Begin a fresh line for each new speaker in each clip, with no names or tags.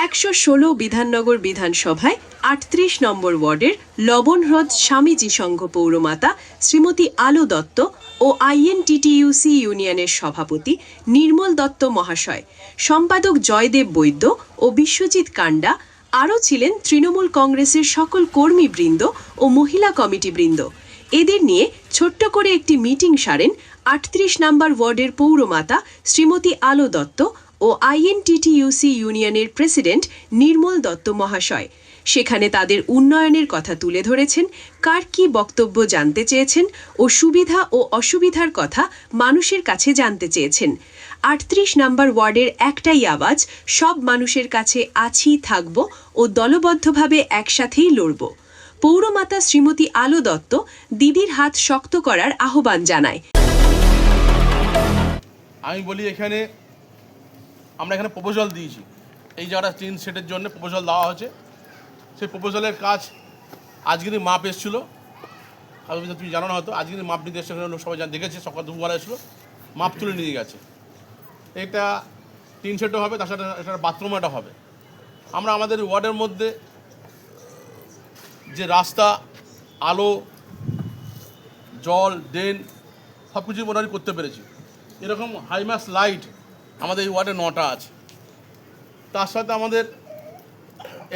116 বিধাননগর বিধানসভায় 38 নম্বর ওয়ার্ডের লবণহ্রদ স্বামীজি সংঘ পৌরমাতা শ্রীমতী আলো দত্ত ও আইএনটিটিইউসি ইউনিয়নের সভাপতি নির্মল দত্ত মহাশয়, সম্পাদক জয়দেব বৈদ্য ও বিশ্বজিৎ কাণ্ডা, আরও ছিলেন তৃণমূল কংগ্রেসের সকল কর্মীবৃন্দ ও মহিলা কমিটিবৃন্দ। এদের নিয়ে ছোট্ট করে একটি মিটিং সারেন 38 নম্বর ওয়ার্ডের পৌরমাতা শ্রীমতী আলো দত্ত ও আইএনটিটিইউসি ইউনিয়নের প্রেসিডেন্ট নির্মল দত্ত মহাশয়। সেখানে তাদের উন্নয়নের কথা তুলে ধরেছেন, কার কী বক্তব্য জানতে চেয়েছেন ও সুবিধা ও অসুবিধার কথা মানুষের কাছে জানতে চেয়েছেন। 38 নম্বর ওয়ার্ডের একটাই আওয়াজ, সব মানুষের কাছে আছি, থাকব ও দলবদ্ধভাবে একসাথেই লড়ব। পৌরমাতা শ্রীমতী আলো দত্ত দিদির হাত শক্ত করার আহ্বান জানায়।
আমি বলি, আমরা এখানে প্রপোজাল দিয়েছি, এই জায়গাটা টিন সেটের জন্য প্রপোজাল দেওয়া হয়েছে। সেই প্রপোজালের কাজ আজকেরই মাপ এসেছিল, তুমি জানো না হয়তো, আজকেরই মাপ নিতে এসেছিল, সবাই দেখেছে, সকাল দুপুরবেলা এসেছিলো, মাপ তুলে নিয়ে গেছে। এটা টিন সেটও হবে, তার সাথে একটা বাথরুম এটা হবে। আমরা আমাদের ওয়ার্ডের মধ্যে যে রাস্তা, আলো, জল, ড্রেন সব কিছু মোটামুটি করতে পেরেছি। এরকম হাইমাস লাইট আমাদের এই ওয়ার্ডে 9টা আছে। তার সাথে আমাদের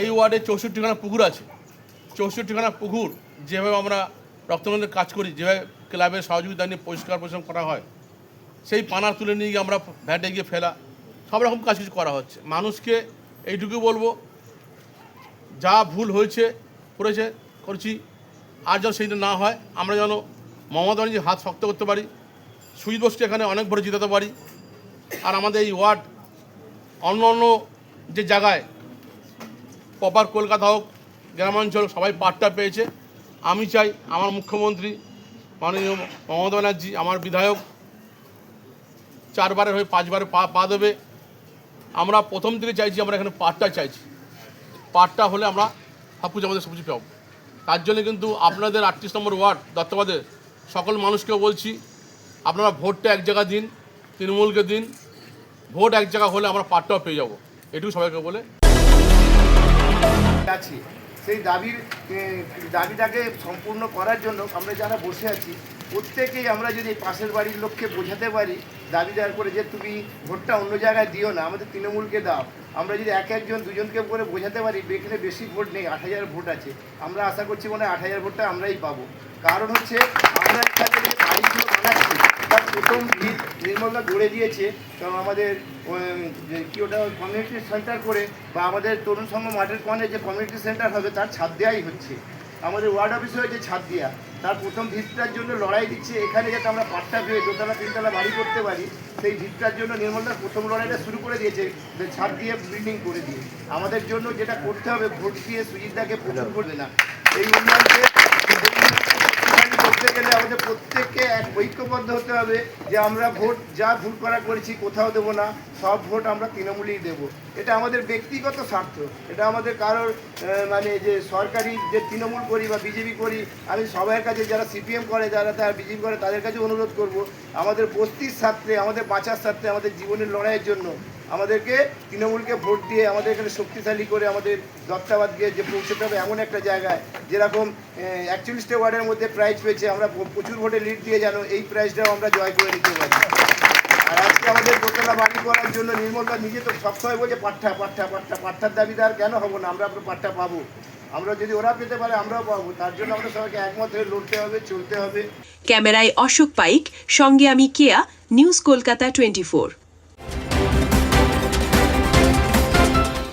এই ওয়ার্ডে 64খানা পুকুর আছে। 64খানা পুকুর যেভাবে আমরা রক্তবন্ধের কাজ করি, যেভাবে ক্লাবের সহযোগিতা নিয়ে পরিষ্কার পরিচ্ছন্ন করা হয়, সেই পানা তুলে নিয়ে গিয়ে আমরা ভ্যাটে গিয়ে ফেলা, সব রকম কাজ কিছু করা হচ্ছে। মানুষকে এইটুকু বলবো, যা ভুল হয়েছে করছি, আর যেন সেইটা না হয়। আমরা যেন মমতা ব্যানার্জির হাত শক্ত করতে পারি, সুজিত বোসকে এখানে অনেক ভোটে জিতাতে পারি। আর আমাদের এই ওয়ার্ড অন্য অন্য যে জায়গায়, প্রপার কলকাতা হোক, গ্রামাঞ্চল, সবাই পাট্টা পেয়েছে। আমি চাই আমার মুখ্যমন্ত্রী মাননীয় মমতা ব্যানার্জি, আমার বিধায়ক 4বারের হয়ে 5বারে পা দেবে। আমরা প্রথম থেকে চাইছি, আমরা এখানে পাট্টা চাইছি। পাট্টা হলে আমরা সব কিছু আমাদের সবজি পাবো। তার জন্য কিন্তু আপনাদের 38 নম্বর ওয়ার্ড দত্তবাদের সকল মানুষকেও বলছি, আপনারা ভোটটা এক জায়গা দিন, তৃণমূলকে দিন। ভোট এক জায়গা হলে আমরা পাটটাও পেয়ে যাবো, এটুকু সবাইকে বলে
আছি। সেই দাবিটাকে সম্পূর্ণ করার জন্য আমরা যারা বসে আছি, প্রত্যেকেই আমরা যদি পাশের বাড়ির লোককে বোঝাতে পারি, দাবিদার করে যে তুমি ভোটটা অন্য জায়গায় দিও না, আমাদের তৃণমূলকে দাও। আমরা যদি একজন দুজনকে করে বোঝাতে পারি, এখানে বেশি ভোট নেই, 8000 ভোট আছে। আমরা আশা করছি মনে হয় 8000 ভোটটা আমরাই পাবো। কারণ হচ্ছে আমরা এখানে যে বাড়িগুলো বানাচ্ছি, তার প্রথম ভিত নির্মলদা গড়ে দিয়েছে। কারণ আমাদের কি ওটা কমিউনিটি সেন্টার করে, বা আমাদের তরুণ সংঘ মাঠের কোণে যে কমিউনিটি সেন্টার হবে, তার ছাদ দেওয়াই হচ্ছে। আমাদের ওয়ার্ড অফিসে হয়েছে ছাদ দেওয়া, তার প্রথম ভিতটার জন্য লড়াই দিচ্ছে। এখানে যাতে আমরা পাট্টা পেয়ে 2তলা 3তলা বাড়ি করতে পারি, সেই ভিতটার জন্য নির্মলদার প্রথম লড়াইটা শুরু করে দিয়েছে, ছাদ দিয়ে বিল্ডিং করে দিয়ে। আমাদের জন্য যেটা করতে হবে, ভোট দিয়ে সুজিতদাকে প্রচুর করবে না। এই উন্নয়নকে করতে গেলে আমাদের প্রত্যেককে এক ঐক্যবদ্ধ হতে হবে যে আমরা ভোট যা ভুল করেছি কোথাও দেবো না, সব ভোট আমরা তৃণমূলেই দেবো। এটা আমাদের ব্যক্তিগত স্বার্থ, এটা আমাদের কারোর মানে যে সরকারি যে তৃণমূল করি বা বিজেপি করি, আমি সবার কাছে, যারা সিপিএম করে, যারা তারা বিজেপি করে, তাদের কাছে অনুরোধ করব, আমাদের বস্তির স্বার্থে, আমাদের বাঁচার স্বার্থে, আমাদের জীবনের লড়াইয়ের জন্য আমাদেরকে তৃণমূলকে ভোট দিয়ে আমাদের এখানে শক্তিশালী করে আমাদের দত্তাবাদ দিয়ে যে পৌঁছতে হবে এমন একটা জায়গায়, যেরকম 41টা ওয়ার্ডের মধ্যে প্রাইজ পেয়েছে, আমরা প্রচুর ভোটে লিড দিয়ে জানো এই প্রাইজটাও আমরা জয় করে নিতে পারি। আর আজকে আমাদের 2তলা বাড়ি করার জন্য নির্মলদা নিজে তো সবসময় বলছে পাট্টার দাবিদার কেন হবো না, আমরা পাট্টা পাবো। আমরা যদি ওরা পেতে পারে আমরাও পাবো। তার জন্য আমাদের সবাইকে একমত হয়ে লড়তে হবে, চলতে হবে।
ক্যামেরায় অশোক পাইক, সঙ্গে আমি কেয়া, নিউজ কলকাতা 24।